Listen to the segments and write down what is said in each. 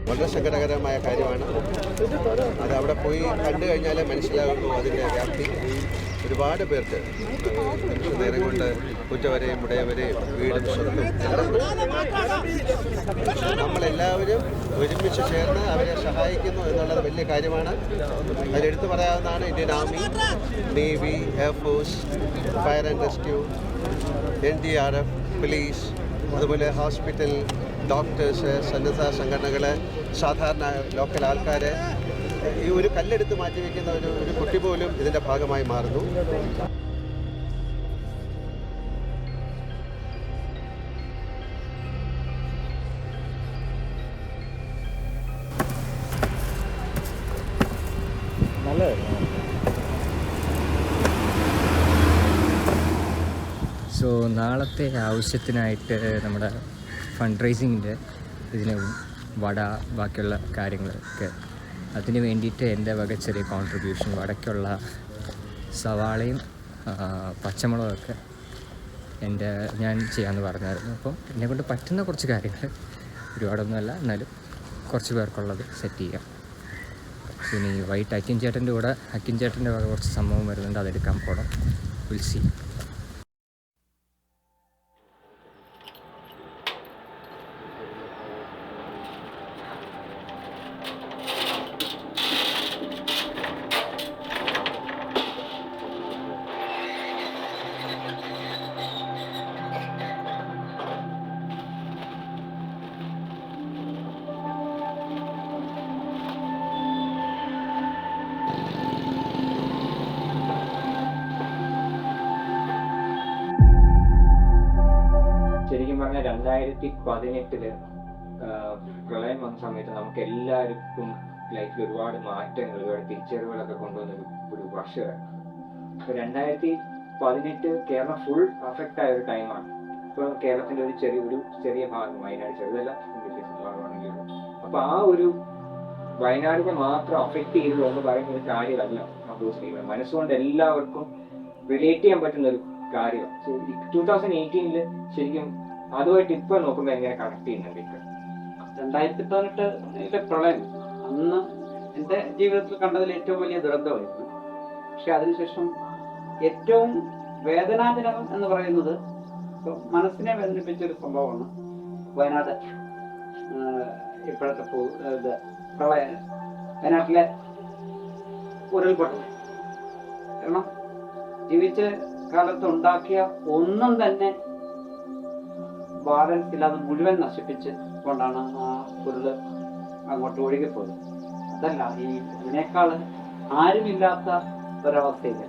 വളരെ സങ്കടകരമായ കാര്യമാണ്. അത് അവിടെ പോയി കണ്ടു കഴിഞ്ഞാലേ മനസ്സിലാകുള്ളൂ അതിൻ്റെ വ്യാപ്തി. ഒരുപാട് പേർക്ക് നിമിഷ നേരം കൊണ്ട് കുറ്റവരെയും ഉടയവരെയും വീടും സ്വത്തും നമ്മളെല്ലാവരും ഒരുമിച്ച് ചേർന്ന് അവരെ സഹായിക്കുന്നു എന്നുള്ളത് വലിയ കാര്യമാണ്. അതിലെടുത്തു പറയാവുന്നതാണ് Indian army, navy, air force, fire and rescue, NDRF, police, അതുപോലെ ഹോസ്പിറ്റൽ, ഡോക്ടേഴ്സ്, സന്നദ്ധ സംഘടനകൾ, സാധാരണ ലോക്കൽ ആൾക്കാർ. ഈ ഒരു കല്ലെടുത്ത് മാറ്റി വയ്ക്കുന്ന ഒരു കുട്ടി പോലും ഇതിൻ്റെ ഭാഗമായി മാറുന്നു. സോ നാളത്തെ ആവശ്യത്തിനായിട്ട് നമ്മുടെ ഫണ്ട് റൈസിങ്ങിൻ്റെ ഇതിന് വട ബാക്കിയുള്ള കാര്യങ്ങളൊക്കെ അതിന് വേണ്ടിയിട്ട് എൻ്റെ വക ചെറിയ കോൺട്രിബ്യൂഷൻ വടക്കുള്ള സവാളയും പച്ചമുളകൊക്കെ ഞാൻ ചെയ്യാമെന്ന് പറഞ്ഞായിരുന്നു. അപ്പം എന്നെക്കൊണ്ട് പറ്റുന്ന കുറച്ച് കാര്യങ്ങൾ, ഒരുപാടൊന്നുമല്ല എന്നാലും കുറച്ച് പേർക്കുള്ളത് സെറ്റ് ചെയ്യാം. ഇനി വൈകിട്ട് അക്കിൻ ചേട്ടൻ്റെ വക കുറച്ച് സംഭവം വരുന്നുണ്ട്, അതെടുക്കാൻ പോകണം. Will see. ശരിക്കും പറഞ്ഞാൽ 2018 പ്രളയം വന്ന സമയത്ത് നമുക്ക് എല്ലാവർക്കും ലൈഫിൽ ഒരുപാട് മാറ്റങ്ങൾ, ഒരുപാട് തിരിച്ചറിവുകളൊക്കെ കൊണ്ടുവന്ന ഒരു വർഷമായിരുന്നു. ഇപ്പൊ 2018 കേരളം ഫുൾ അഫക്റ്റ് ആയ ഒരു ടൈമാണ്. ഇപ്പൊ കേരളത്തിന്റെ ഒരു ചെറിയ ഭാഗം, വയനാട്, ചെറുതല്ല ഭാഗമാണെങ്കിലും, അപ്പൊ ആ ഒരു വയനാടിനെ മാത്രം അഫക്ട് ചെയ്തു എന്ന് പറയുന്ന ഒരു കാര്യമല്ല സംഭവിച്ചിരിക്കുന്നത്. മനസ്സുകൊണ്ട് എല്ലാവർക്കും റിലേറ്റ് ചെയ്യാൻ പറ്റുന്ന ഒരു കാര്യമാണ്. 2018 ശരിക്കും അതുമായിട്ട് ഇപ്പൊ നോക്കുമ്പോൾ എങ്ങനെ കണക്ട് ചെയ്യുന്നുണ്ട്? 2018 പ്രളയം അന്ന് എൻ്റെ ജീവിതത്തിൽ കണ്ടതിൽ ഏറ്റവും വലിയ ദുരന്തമായിരുന്നു. പക്ഷെ അതിനുശേഷം ഏറ്റവും വേദനാജനകം എന്ന് പറയുന്നത് മനസ്സിനെ വേദനിപ്പിച്ചൊരു സംഭവമാണ് വയനാട്. ഇപ്പോഴത്തെ പ്രളയം, വയനാട്ടിലെ ഉരുൾപൊട്ടൽ. കാരണം ജീവിച്ച കാലത്ത് ഉണ്ടാക്കിയ ഒന്നും തന്നെ ബാലൻസ് ഇല്ലാതെ മുഴുവൻ നശിപ്പിച്ച് കൊണ്ടാണ് ആ ഉരുള് അങ്ങോട്ട് ഒഴുകിപ്പോയത്. അതല്ല, ഇതിനേക്കാൾ ആരുമില്ലാത്ത ഒരവസ്ഥയില്ല,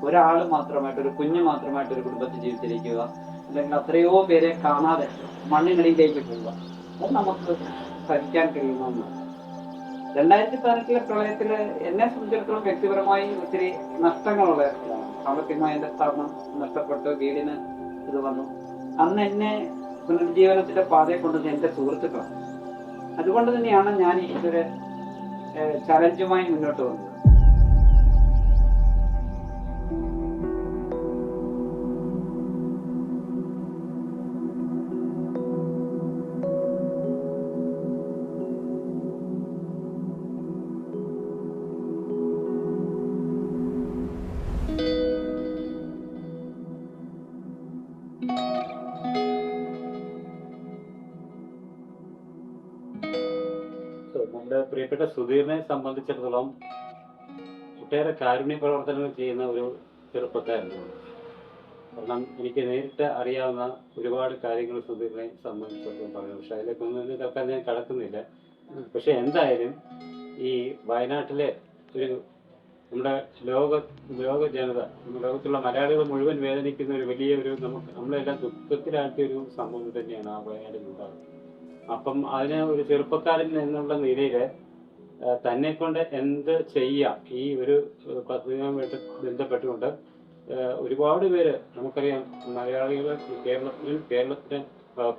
ഒരാൾ മാത്രമായിട്ട്, ഒരു കുഞ്ഞ് മാത്രമായിട്ട് ഒരു കുടുംബത്തിൽ ജീവിച്ചിരിക്കുക, അല്ലെങ്കിൽ അത്രയോ പേരെ കാണാതെ മണ്ണിനടിയിലേക്ക് പോവുക, അത് നമുക്ക് സഹിക്കാൻ കഴിയുന്ന ഒന്നാണ്. 2018 പ്രളയത്തിൽ എന്നെ സംബന്ധിച്ചിടത്തോളം വ്യക്തിപരമായി ഒത്തിരി നഷ്ടങ്ങളുള്ള സാമ്പത്തികമായി എൻ്റെ സ്ഥാപനം നഷ്ടപ്പെട്ടു, വീടിന് ഇത് വന്നു. അന്ന് എന്നെ പുനരുജ്ജീവനത്തിന്റെ പാതയെ കൊണ്ടുവന്ന എൻ്റെ സുഹൃത്തുക്കളാണ്. അതുകൊണ്ട് തന്നെയാണ് ഞാൻ ഇതൊരു ചലഞ്ചുമായി മുന്നോട്ട് വന്നത്. നമ്മുടെ പ്രിയപ്പെട്ട സുധീറിനെ സംബന്ധിച്ചിടത്തോളം ഒട്ടേറെ കാരുണ്യ പ്രവർത്തനങ്ങൾ ചെയ്യുന്ന ഒരു ചെറുപ്പക്കാരനാണ്. കാരണം എനിക്ക് നേരിട്ട് അറിയാവുന്ന ഒരുപാട് കാര്യങ്ങൾ സുധീറിനെ സംബന്ധിച്ചിടത്തോളം പറയുന്നു. പക്ഷെ അതിലേക്കൊന്നും ഇതൊക്കെ ഞാൻ കടക്കുന്നില്ല. പക്ഷെ എന്തായാലും ഈ വയനാട്ടിലെ ഒരു നമ്മുടെ ലോക ജനത, ലോകത്തുള്ള മലയാളികൾ മുഴുവൻ വേദനിക്കുന്ന ഒരു വലിയ നമ്മളെല്ലാം ദുഃഖത്തിലാക്കിയ ഒരു സംഭവം തന്നെയാണ് ആ വയനാട്ടിൽ ഉണ്ടാകുന്നത്. അപ്പം അതിന് ഒരു ചെറുപ്പക്കാരൻ എന്നുള്ള നിലയിൽ തന്നെ കൊണ്ട് എന്ത് ചെയ്യാം, ഈ ഒരു പദ്ധതിയുമായിട്ട് ബന്ധപ്പെട്ടുകൊണ്ട് ഒരുപാട് പേര് നമുക്കറിയാം, മലയാളികൾ കേരളത്തിന്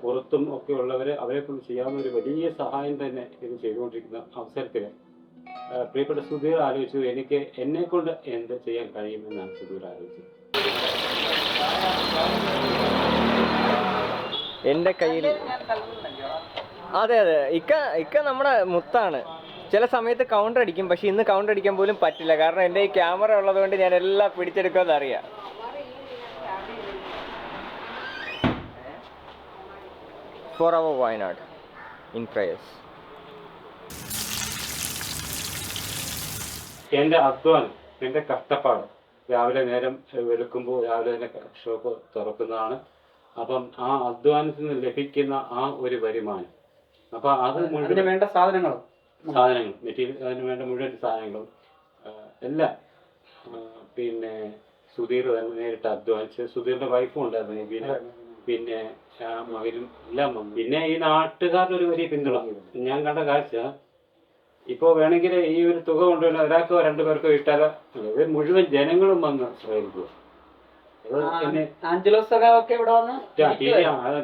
പുറത്തും ഒക്കെ ഉള്ളവര് അവരെ കൊണ്ട് ചെയ്യാവുന്ന ഒരു വലിയ സഹായം തന്നെ ഇത് ചെയ്തുകൊണ്ടിരിക്കുന്ന അവസരത്തിൽ പ്രിയപ്പെട്ട സുധീർ ആലോചിച്ചു, എന്നെ കൊണ്ട് എന്ത് ചെയ്യാൻ കഴിയുമെന്നാണ് സുധീർ ആലോചിച്ചത്. എൻ്റെ കയ്യിൽ അതെ അതെ, ഇക്ക നമ്മുടെ മുത്താണ്. ചില സമയത്ത് കൗണ്ടർ അടിക്കും, പക്ഷെ ഇന്ന് കൗണ്ടർ അടിക്കാൻ പോലും പറ്റില്ല. കാരണം എൻ്റെ ഈ ക്യാമറ ഉള്ളതുകൊണ്ട് ഞാൻ എല്ലാം പിടിച്ചെടുക്കുമെന്ന് അറിയാം. For our Wayanad in prayers. എൻ്റെ അധ്വാനം, എൻ്റെ കഷ്ടപ്പാട് രാവിലെ നേരം വെളുക്കുമ്പോൾ രാവിലെ തന്നെ ഷോപ്പ് തുറക്കുന്നതാണ്. അപ്പം ആ അധ്വാനത്തിൽ നിന്ന് ലഭിക്കുന്ന ആ ഒരു വരുമാനം, അപ്പം അത് അതിന് വേണ്ട സാധനങ്ങൾ മെറ്റീരിയൽ, അതിന് വേണ്ട മുഴുവൻ സാധനങ്ങളും എല്ലാം പിന്നെ സുധീർ തന്നെ നേരിട്ട് അധ്വാനിച്ച്, സുധീറിന്റെ വൈഫും ഉണ്ടായിരുന്നു, പിന്നെ മകനും എല്ലാം വന്നു. പിന്നെ ഈ നാട്ടുകാരുടെ ഒരു വലിയ പിന്തുണ ഞാൻ കണ്ട കാഴ്ച. ഇപ്പോ വേണമെങ്കിൽ ഈ ഒരു തുക കൊണ്ടുവരുന്ന ഒരാൾക്കോ രണ്ടു പേർക്കോ ഇട്ടാലോ മുഴുവൻ ജനങ്ങളും വന്ന് സഹകരിക്കുക.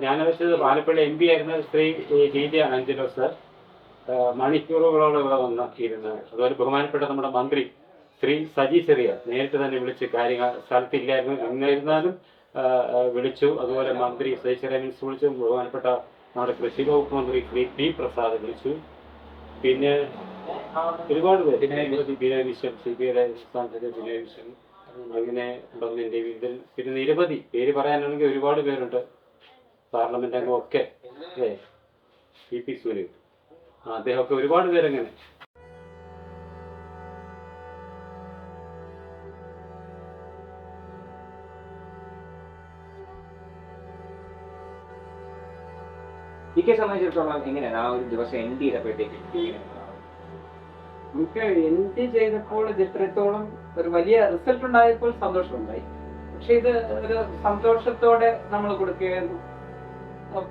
ഞാൻ വെച്ചത് പാലപ്പള്ളി MP ആയിരുന്ന ശ്രീ TJ ആഞ്ചലോസ് മണിക്കൂറുകളോളം ഇവിടെ വന്നിരുന്നു. അതുപോലെ ബഹുമാനപ്പെട്ട നമ്മുടെ മന്ത്രി ശ്രീ സജി ചെറിയ നേരിട്ട് തന്നെ വിളിച്ച് കാര്യങ്ങൾ, സ്ഥലത്തില്ലായിരുന്നു എന്നിരുന്നാലും വിളിച്ചു. അതുപോലെ മന്ത്രി സജി ചെറിയ മീൻസ് വിളിച്ചു. ബഹുമാനപ്പെട്ട നമ്മുടെ കൃഷി വകുപ്പ് മന്ത്രി ശ്രീ P പ്രസാദ് വിളിച്ചു. പിന്നെ ഒരുപാട് പേര്, ബിനോയ് വിശ്വൻ, CBIയുടെ സ്ഥാനത്ത് ബിനോയ് വിശ്വൻ, അങ്ങനെ ഉണ്ടെന്നെ ഇതിൽ പിന്നെ നിരവധി പേര് പറയാനാണെങ്കിൽ ഒരുപാട് പേരുണ്ട്. പാർലമെന്റ് അംഗമൊക്കെ അല്ലേ, PP സുനിൽ, അദ്ദേഹമൊക്കെ ഒരുപാട് പേരങ്ങനെ. ഇക്കെ സംബന്ധിച്ചിടത്തോളം എങ്ങനെയാണ് ആ ഒരു ദിവസം എൻഡ് ചെയ്തപ്പോഴത്തേക്ക്? നമുക്ക് എൻഡ് ചെയ്തപ്പോൾ ഇത് ഇത്രത്തോളം ഒരു വലിയ റിസൾട്ട് ഉണ്ടായപ്പോൾ സന്തോഷമുണ്ടായി. പക്ഷെ ഇത് ഒരു സന്തോഷത്തോടെ നമ്മൾ കൊടുക്കുകയായിരുന്നു,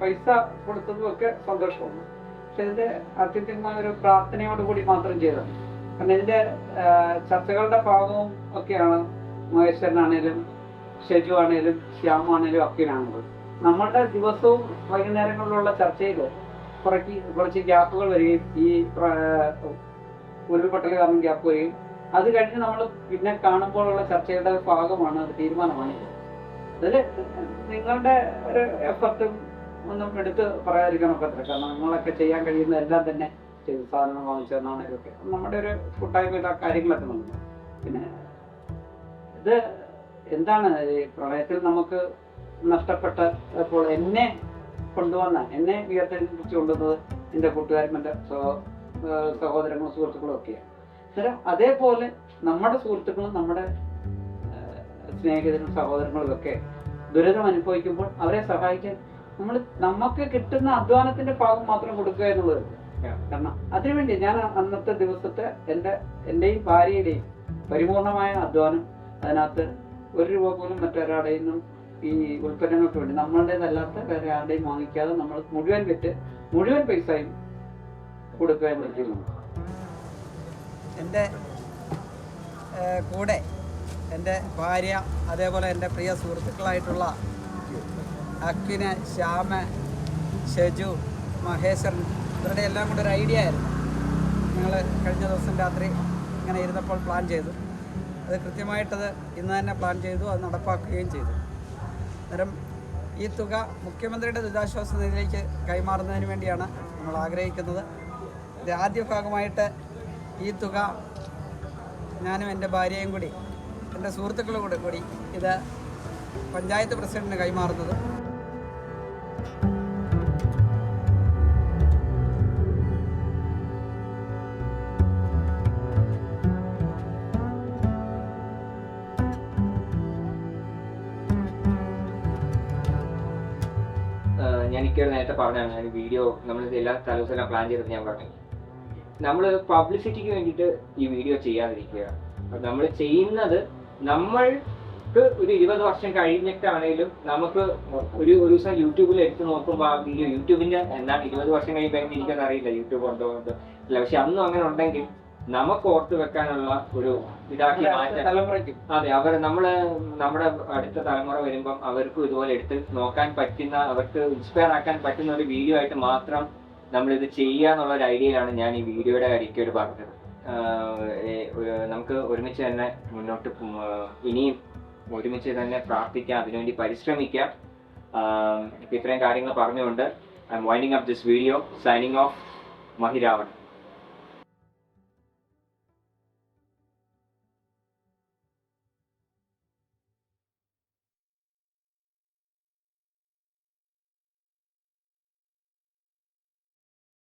പൈസ കൊടുത്തതും ഒക്കെ സന്തോഷമാണ്. പക്ഷെ ഇതിന്റെ അത്യന്തികമായ ഒരു പ്രാർത്ഥനയോടുകൂടി മാത്രം ചെയ്തത്. കാരണം ഇതിന്റെ ചർച്ചകളുടെ ഭാഗവും ഒക്കെയാണ് മഹേശ്വരനാണേലും ഷെജു ആണേലും ശ്യാമാണേലും ഒക്കെയാണുള്ളത്. നമ്മളുടെ ദിവസവും വൈകുന്നേരങ്ങളിലുള്ള ചർച്ചയിൽ കുറച്ച് ഗ്യാപ്പുകൾ വരികയും ഈ ഉരുൾപൊട്ടൽ കാരണം ഗ്യാപ്പ് വരികയും അത് കഴിഞ്ഞ് നമ്മൾ പിന്നെ കാണുമ്പോഴുള്ള ചർച്ചയുടെ ഭാഗമാണ്, അത് തീരുമാനമാണ്. അതിൽ നിങ്ങളുടെ ഒരു എഫർട്ടും ഒന്നും എടുത്ത് പറയാതിരിക്കാൻ ഒക്കത്തില്ല. കാരണം നിങ്ങളൊക്കെ ചെയ്യാൻ കഴിയുന്ന എല്ലാം തന്നെ ചെയ്തു, സാധനങ്ങൾ വാങ്ങിച്ചതെന്നാണ് ഇതൊക്കെ നമ്മുടെ ഒരു കൂട്ടായ്മയുടെ കാര്യങ്ങളൊക്കെ നമുക്ക്. പിന്നെ ഇത് എന്താണ് ഈ പ്രളയത്തിൽ നമുക്ക് നഷ്ടപ്പെട്ടപ്പോൾ എന്നെ ഉയർത്തെഴുന്നേൽപ്പിച്ചു കൊണ്ടുവന്നത് എൻ്റെ കൂട്ടുകാരും എൻ്റെ സഹോദരങ്ങളും സുഹൃത്തുക്കളും ഒക്കെയാണ്. അന്നേരം അതേപോലെ നമ്മുടെ സുഹൃത്തുക്കളും നമ്മുടെ സ്നേഹിതരും സഹോദരങ്ങളും ഒക്കെ ദുരിതം അനുഭവിക്കുമ്പോൾ അവരെ സഹായിക്കാൻ നമുക്ക് കിട്ടുന്ന അധ്വാനത്തിന്റെ ഭാഗം മാത്രം കൊടുക്കുക എന്നുള്ളത്. കാരണം അതിനുവേണ്ടി ഞാൻ അന്നത്തെ ദിവസത്തെ എൻ്റെയും ഭാര്യയുടെയും പരിപൂർണമായ അധ്വാനം, അതിനകത്ത് 1 രൂപ പോലും മറ്റൊരാളുടെയും നിന്നും ഈ ഉൽപ്പന്നങ്ങൾക്ക് വേണ്ടി നമ്മളുടേതല്ലാത്ത വേറെ ആരുടെയും വാങ്ങിക്കാതെ നമ്മൾ മുഴുവൻ പൈസയും കൊടുക്കുക എന്ന് ചെയ്യുന്നു. എൻ്റെ കൂടെ എൻ്റെ ഭാര്യ, അതേപോലെ എൻ്റെ പ്രിയ സുഹൃത്തുക്കളായിട്ടുള്ള അക്വിന്, ശ്യാമ, ഷെജു, മഹേശ്വരൻ, ഇവരുടെ എല്ലാം കൂടെ ഒരു ഐഡിയ ആയിരുന്നു. ഞങ്ങൾ കഴിഞ്ഞ ദിവസം രാത്രി ഇങ്ങനെ ഇരുന്നപ്പോൾ പ്ലാൻ ചെയ്തു. അത് കൃത്യമായിട്ടത് ഇന്ന് തന്നെ പ്ലാൻ ചെയ്തു, അത് നടപ്പാക്കുകയും ചെയ്തു. അന്നേരം ഈ തുക മുഖ്യമന്ത്രിയുടെ ദുരിതാശ്വാസ നിധിയിലേക്ക് കൈമാറുന്നതിന് വേണ്ടിയാണ് നമ്മൾ ആഗ്രഹിക്കുന്നത്. ഇത് ആദ്യ ഭാഗമായിട്ട് ഈ തുക ഞാനും എൻ്റെ ഭാര്യയും കൂടി, എൻ്റെ സുഹൃത്തുക്കളും കൂടി ഇത് പഞ്ചായത്ത് പ്രസിഡന്റിന് കൈമാറുന്നത്. ഞാനിക്ക് നേരത്തെ പറഞ്ഞാണ്, ഞാൻ വീഡിയോ നമ്മൾ എല്ലാ തലവസെല്ലാം പ്ലാൻ ചെയ്തിട്ട് ഞാൻ പറഞ്ഞു, നമ്മൾ പബ്ലിസിറ്റിക്ക് വേണ്ടിയിട്ട് ഈ വീഡിയോ ചെയ്യാതിരിക്കുക. നമ്മൾ ചെയ്യുന്നത് നമ്മൾക്ക് ഒരു 20 വർഷം കഴിഞ്ഞിട്ടാണേലും നമുക്ക് ഒരു ദിവസം യൂട്യൂബിൽ എടുത്ത് നോക്കുമ്പോൾ ആ വീഡിയോ യൂട്യൂബിന്റെ എന്താണ് 20 വർഷം കഴിയുമ്പോൾ എനിക്കൊന്നും അറിയില്ല യൂട്യൂബ് ഉണ്ടോ ഇല്ല. പക്ഷെ അന്നും അങ്ങനെ ഉണ്ടെങ്കിൽ നമുക്ക് ഓർത്ത് വെക്കാനുള്ള ഒരു ഇതാക്കി മാറ്റാൻ. അതെ, നമ്മുടെ അടുത്ത തലമുറ വരുമ്പം അവർക്കും ഇതുപോലെ എടുത്ത് നോക്കാൻ പറ്റുന്ന, അവർക്ക് ഇൻസ്പയർ ആക്കാൻ പറ്റുന്ന ഒരു വീഡിയോ ആയിട്ട് മാത്രം നമ്മളിത് ചെയ്യുക എന്നുള്ള ഒരു ഐഡിയയിലാണ് ഞാൻ ഈ വീഡിയോയുടെ കാര്യക്കേട് പറഞ്ഞത്. നമുക്ക് ഒരുമിച്ച് തന്നെ മുന്നോട്ട് ഇനിയും ഒരുമിച്ച് തന്നെ പ്രാർത്ഥിക്കാം, അതിനുവേണ്ടി പരിശ്രമിക്കാം. ഇപ്പം ഇത്രയും കാര്യങ്ങൾ പറഞ്ഞുകൊണ്ട് I'm winding up this video, signing off, Mahiravan.